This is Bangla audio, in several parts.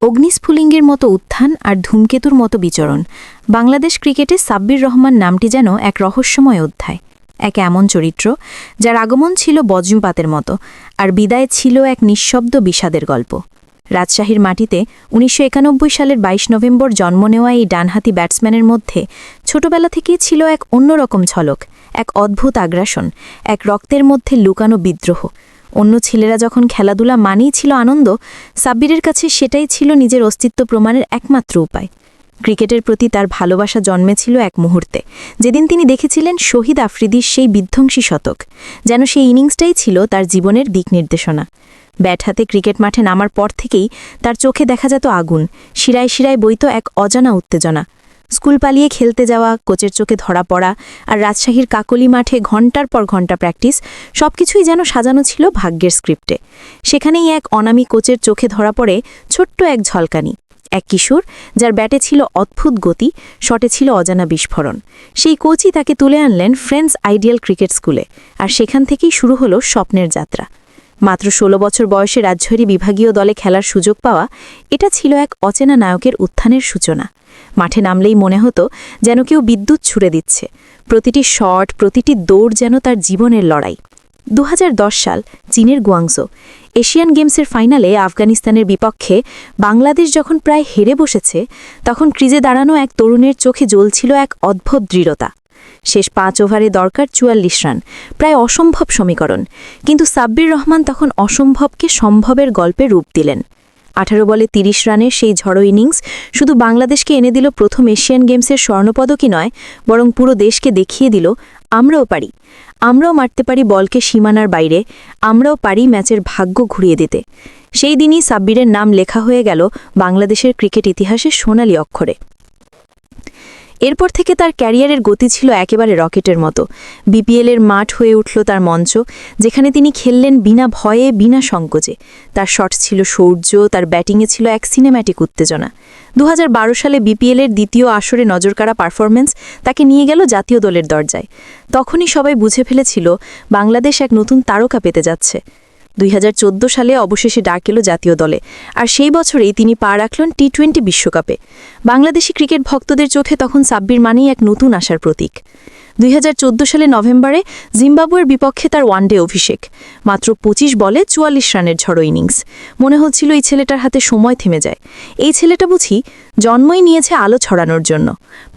অগ্নিস্ফুলিঙ্গের মতো উত্থান আর ধূমকেতুর মতো বিচরণ। বাংলাদেশ ক্রিকেটে সাব্বির রহমান নামটি যেন এক রহস্যময় অধ্যায়, এক এমন চরিত্র যার আগমন ছিল বজ্রপাতের মতো আর বিদায় ছিল এক নিঃশব্দ বিষাদের গল্প। রাজশাহীর মাটিতে ১৯৯১ সালের ২২ নভেম্বর জন্ম নেওয়া এই ডানহাতি ব্যাটসম্যানের মধ্যে ছোটবেলা থেকেই ছিল এক অন্যরকম ঝলক, এক অদ্ভুত আগ্রাসন, এক রক্তের মধ্যে লুকানো বিদ্রোহ। অন্য ছেলেরা যখন খেলাধুলা মানেই ছিল আনন্দ, সাব্বিরের কাছে সেটাই ছিল নিজের অস্তিত্ব প্রমাণের একমাত্র উপায়। ক্রিকেটের প্রতি তার ভালোবাসা জন্মেছিল এক মুহূর্তে, যেদিন তিনি দেখেছিলেন শহীদ আফ্রিদির সেই বিধ্বংসী শতক। যেন সেই ইনিংসটাই ছিল তার জীবনের দিক নির্দেশনা। ব্যাট হাতে ক্রিকেট মাঠে নামার পর থেকেই তার চোখে দেখা যেত আগুন, শিরায় শিরায় বইত এক অজানা উত্তেজনা। স্কুল পালিয়ে খেলতে যাওয়া, কোচের চোখে ধরা পড়া আর রাজশাহীর কাকলি মাঠে ঘণ্টার পর ঘণ্টা প্র্যাকটিস, সবকিছুই যেন সাজানো ছিল ভাগ্যের স্ক্রিপ্টে। সেখানেই এক অনামী কোচের চোখে ধরা পড়ে ছোট্ট এক ঝলকানি, এক কিশোর যার ব্যাটে ছিল অদ্ভুত গতি, শটে ছিল অজানা বিস্ফোরণ। সেই কোচই তাকে তুলে আনলেন ফ্রেন্ডস আইডিয়াল ক্রিকেট স্কুলে, আর সেখান থেকেই শুরু হলো স্বপ্নের যাত্রা। মাত্র ১৬ বছর বয়সে রাজশাহী বিভাগীয় দলে খেলার সুযোগ পাওয়া, এটা ছিল এক অচেনা নায়কের উত্থানের সূচনা। মাঠে নামলেই মনে হতো যেন কেউ বিদ্যুৎ ছুড়ে দিচ্ছে। প্রতিটি শট, প্রতিটি দৌড় যেন তার জীবনের লড়াই। ২০১০ সাল, চীনের গুয়াংজো এশিয়ান গেমসের ফাইনালে আফগানিস্তানের বিপক্ষে বাংলাদেশ যখন প্রায় হেরে বসেছে, তখন ক্রিজে দাঁড়ানো এক তরুণের চোখে জ্বলছিল এক অদ্ভুত দৃঢ়তা। শেষ ৫ ওভারে দরকার ৪৪ রান, প্রায় অসম্ভব সমীকরণ, কিন্তু সাব্বির রহমান তখন অসম্ভবকে সম্ভবের গল্পে রূপ দিলেন। ১৮ বলে ৩০ রানের সেই ঝড়ো ইনিংস শুধু বাংলাদেশকে এনে দিল প্রথম এশিয়ান গেমসের স্বর্ণপদকই নয়, বরং পুরো দেশকে দেখিয়ে দিল আমরাও পারি, আমরাও মারতে পারি বলকে সীমানার বাইরে, আমরাও পারি ম্যাচের ভাগ্য ঘুরিয়ে দিতে। সেই দিনই সাব্বিরের নাম লেখা হয়ে গেল বাংলাদেশের ক্রিকেট ইতিহাসের সোনালি অক্ষরে। এরপর থেকে তার ক্যারিয়ারের গতি ছিল একেবারে রকেটের মতো। বিপিএলের মাঠ হয়ে উঠল তার মঞ্চ, যেখানে তিনি খেললেন বিনা ভয়ে, বিনা সংকোচে। তার শট ছিল শৌর্য, তার ব্যাটিংয়ে ছিল এক সিনেম্যাটিক উত্তেজনা। ২০১২ সালে বিপিএলের দ্বিতীয় আসরে নজরকাড়া পারফরম্যান্স তাকে নিয়ে গেল জাতীয় দলের দরজায়। তখনই সবাই বুঝে ফেলেছিল বাংলাদেশ এক নতুন তারকা পেতে যাচ্ছে। ২০১৪ সালে অবশেষে ডাক এলো জাতীয় দলে, আর সেই বছরেই তিনি পা রাখলেন টি-২০ বিশ্বকাপে। বাংলাদেশি ক্রিকেট ভক্তদের চোখে তখন সাব্বির মানেই এক নতুন আশার প্রতীক। ২০১৪ সালে নভেম্বরে জিম্বাবুয়ের বিপক্ষে তার ওয়ানডে অভিষেক। মাত্র ২৫ বলে ৪৪ রানের ঝড়ো ইনিংস। মনে হচ্ছিল এই ছেলেটার হাতে সময় থেমে যায়। এই ছেলেটা বুঝি জন্মই নিয়েছে আলো ছড়ানোর জন্য।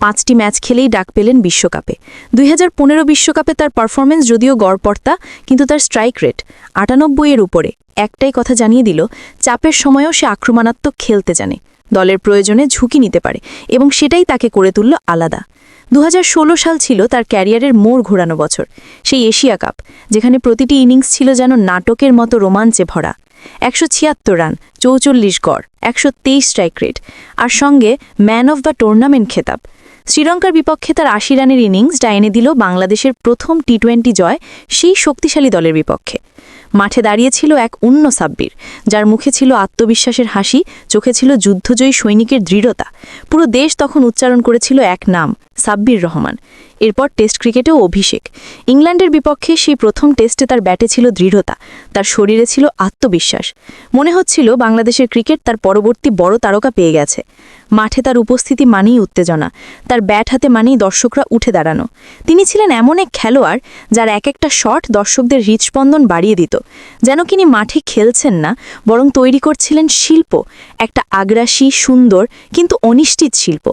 ৫টি ম্যাচ খেলেই ডাক পেলেন বিশ্বকাপে। ২০১৫ বিশ্বকাপে তার পারফরমেন্স যদিও গড়পড়তা, কিন্তু তার স্ট্রাইক রেট ৯৮-এর উপরে। একটাই কথা জানিয়ে দিল, চাপের সময়ও সে আক্রমণাত্মক খেলতে জানে, দলের প্রয়োজনে ঝুঁকি নিতে পারে, এবং সেটাই তাকে করে তুলল আলাদা। ২০১৬ সাল ছিল তার ক্যারিয়ারের মোড় ঘোরানো বছর। সেই এশিয়া কাপ, যেখানে প্রতিটি ইনিংস ছিল যেন নাটকের মতো রোমাঞ্চে ভরা। ১৭৬ রান, ৪৪ গড়, ১২৩ স্ট্রাইক রেট, আর সঙ্গে ম্যান অফ দ্য টুর্নামেন্ট খেতাব। শ্রীলঙ্কার বিপক্ষে তার ৮০ রানের ইনিংসটা এনে দিল বাংলাদেশের প্রথম টি-২০ জয় সেই শক্তিশালী দলের বিপক্ষে। মাঠে দাঁড়িয়েছিল এক অন্য সাব্বির, যার মুখে ছিল আত্মবিশ্বাসের হাসি, চোখে ছিল যুদ্ধজয়ী সৈনিকের দৃঢ়তা। পুরো দেশ তখন উচ্চারণ করেছিল এক নাম, সাব্বির রহমান। এরপর টেস্ট ক্রিকেটেও অভিষেক। ইংল্যান্ডের বিপক্ষে সেই প্রথম টেস্টে তার ব্যাটে ছিল দৃঢ়তা, তার শরীরে ছিল আত্মবিশ্বাস। মনে হচ্ছিল বাংলাদেশের ক্রিকেট তার পরবর্তী বড় তারকা পেয়ে গেছে। মাঠে তার উপস্থিতি মানেই উত্তেজনা, তার ব্যাট হাতে মানেই দর্শকরা উঠে দাঁড়ানো। তিনি ছিলেন এমন এক খেলোয়াড় যার এক একটা শট দর্শকদের হৃদস্পন্দন বাড়িয়ে দিত। যেন তিনি মাঠে খেলছেন না, বরং তৈরি করছিলেন শিল্প, একটা আগ্রাসী, সুন্দর কিন্তু অনিশ্চিত শিল্প।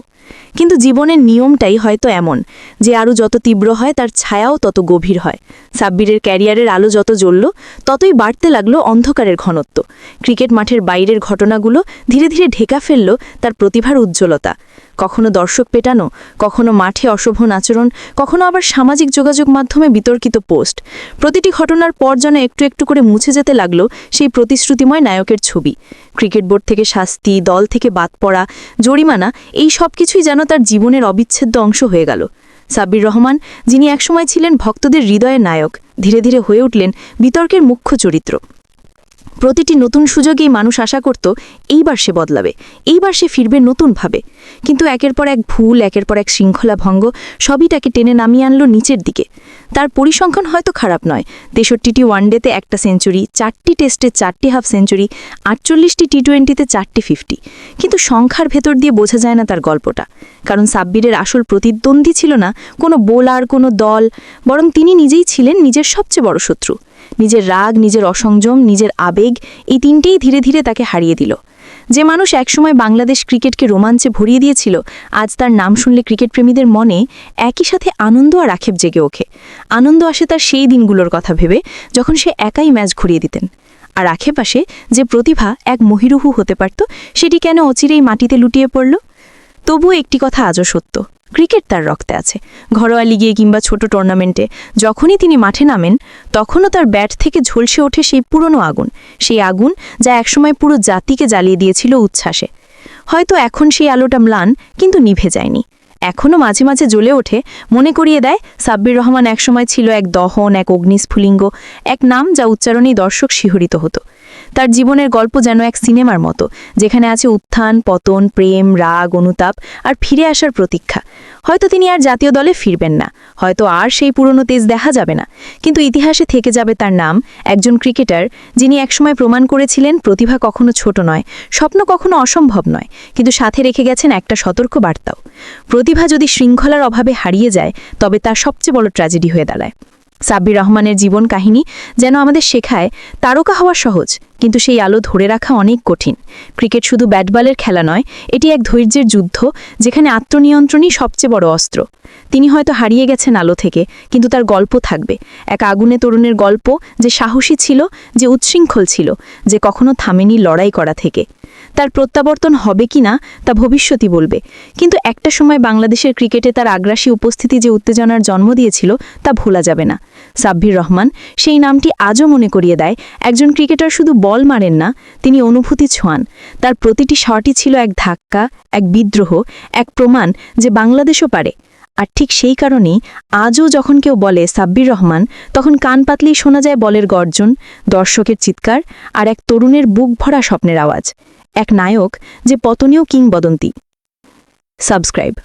কিন্তু জীবনের নিয়মটাই হয়তো এমন যে আরও যত তীব্র হয় তার ছায়াও তত গভীর হয়। সাব্বিরের ক্যারিয়ারের আলো যত জ্বলল, ততই বাড়তে লাগলো অন্ধকারের ঘনত্ব। ক্রিকেট মাঠের বাইরের ঘটনাগুলো ধীরে ধীরে ঢেকা ফেলল তার প্রতিভার উজ্জ্বলতা। কখনো দর্শক পেটানো, কখনো মাঠে অশোভন আচরণ, কখনো আবার সামাজিক যোগাযোগ মাধ্যমে বিতর্কিত পোস্ট। প্রতিটি ঘটনার পর যেন একটু একটু করে মুছে যেতে লাগলো সেই প্রতিশ্রুতিময় নায়কের ছবি। ক্রিকেট বোর্ড থেকে শাস্তি, দল থেকে বাদ পড়া, জরিমানা, এই সব কিছুই যেন তার জীবনের অবিচ্ছেদ্য অংশ হয়ে গেল। সাব্বির রহমান, যিনি একসময় ছিলেন ভক্তদের হৃদয়ের নায়ক, ধীরে ধীরে হয়ে উঠলেন বিতর্কের মুখ্য চরিত্র। প্রতিটি নতুন সুযোগেই মানুষ আশা করত এইবার সে বদলাবে, এইবার সে ফিরবে নতুনভাবে। কিন্তু একের পর এক ভুল, একের পর এক শৃঙ্খলা ভঙ্গ সবই তাকে টেনে নামিয়ে আনলো নিচের দিকে। তার পরিসংখ্যান হয়তো খারাপ নয়, 63টি ওয়ানডেতে 1টা সেঞ্চুরি, 4টি টেস্টে 4টি হাফ সেঞ্চুরি, 48টি টি20তে 4টি 50। কিন্তু সংখ্যার ভেতর দিয়ে বোঝা যায় না তার গল্পটা। কারণ সাব্বিরের আসল প্রতিদ্বন্দ্বী ছিল না কোনো বোলার, কোনো দল, বরং তিনি নিজেই ছিলেন নিজের সবচেয়ে বড় শত্রু। নিজের রাগ, নিজের অসংযম, নিজের আবেগ, এই তিনটেই ধীরে ধীরে তাকে হারিয়ে দিল। যে মানুষ একসময় বাংলাদেশ ক্রিকেটকে রোমাঞ্চে ভরিয়ে দিয়েছিল, আজ তার নাম শুনলে ক্রিকেট প্রেমীদের মনে একই সাথে আনন্দ আর আক্ষেপ জেগে ওঠে। আনন্দ আসে তার সেই দিনগুলোর কথা ভেবে যখন সে একাই ম্যাচ ঘুরিয়ে দিতেন, আর আক্ষেপ আসে যে প্রতিভা এক মহিরুহু হতে পারত, সেটি কেন অচিরেই মাটিতে লুটিয়ে পড়ল। তবুও একটি কথা আজও সত্য, ক্রিকেট তার রক্তে আছে। ঘরোয়া লিগে কিংবা ছোট টুর্নামেন্টে যখনই তিনি মাঠে নামেন, তখনও তার ব্যাট থেকে ঝলসে ওঠে সেই পুরনো আগুন, সেই আগুন যা একসময় পুরো জাতিকে জ্বালিয়ে দিয়েছিল উচ্ছ্বাসে। হয়তো এখন সেই আলোটা ম্লান, কিন্তু নিভে যায়নি। এখনও মাঝে মাঝে জ্বলে ওঠে, মনে করিয়ে দেয় সাব্বির রহমান একসময় ছিল এক দহন, এক অগ্নিস্ফুলিঙ্গ, এক নাম যা উচ্চারণেই দর্শক শিহরিত হতো। তার জীবনের গল্প যেন এক সিনেমার মতো, যেখানে আছে উত্থান, পতন, প্রেম, রাগ, অনুতাপ আর ফিরে আসার প্রতীক্ষা। হয়তো তিনি আর জাতীয় দলে ফিরবেন না, হয়তো আর সেই পুরনো তেজ দেখা যাবে না, কিন্তু ইতিহাসে থেকে যাবে তার নাম, একজন ক্রিকেটার যিনি একসময় প্রমাণ করেছিলেন প্রতিভা কখনো ছোট নয়, স্বপ্ন কখনো অসম্ভব নয়, কিন্তু সাথে রেখে গেছেন একটা সতর্ক বার্তাও। প্রতিভা যদি শৃঙ্খলার অভাবে হারিয়ে যায়, তবে তার সবচেয়ে বড় ট্র্যাজেডি হয়ে দাঁড়ায়। সাব্বির রহমানের জীবন কাহিনী যেন আমাদের শেখায় তারকা হওয়া সহজ, কিন্তু সেই আলো ধরে রাখা অনেক কঠিন। ক্রিকেট শুধু ব্যাটবলের খেলা নয়, এটি এক ধৈর্যের যুদ্ধ, যেখানে আত্মনিয়ন্ত্রণই সবচেয়ে বড় অস্ত্র। তিনি হয়তো হারিয়ে গেছেন আলো থেকে, কিন্তু তার গল্প থাকবে, এক আগুনে তরুণের গল্প, যে সাহসী ছিল, যে উচ্ছৃঙ্খল ছিল, যে কখনো থামেনি লড়াই করা থেকে। তার প্রত্যাবর্তন হবে কিনা তা ভবিষ্যতই বলবে, কিন্তু একটা সময় বাংলাদেশের ক্রিকেটে তার আগ্রাসী উপস্থিতি যে উত্তেজনার জন্ম দিয়েছিল তা ভোলা যাবে না। সাব্বির রহমান সেই নামটি আজও মনে করিয়ে দেয়, একজন ক্রিকেটার শুধু বল মারেন না, তিনি অনুভূতি ছোঁয়ান। তার প্রতিটি শটই ছিল এক ধাক্কা, এক বিদ্রোহ, এক প্রমাণ যে বাংলাদেশও পারে। আর ঠিক সেই কারণেই আজও যখন কেউ বলে সাব্বির রহমান, তখন কান পাতলেই শোনা যায় বলের গর্জন, দর্শকের চিৎকার আর এক তরুণের বুক ভরা স্বপ্নের আওয়াজ। এক নায়ক যে পতনীয় কিংবদন্তি। সাবস্ক্রাইব।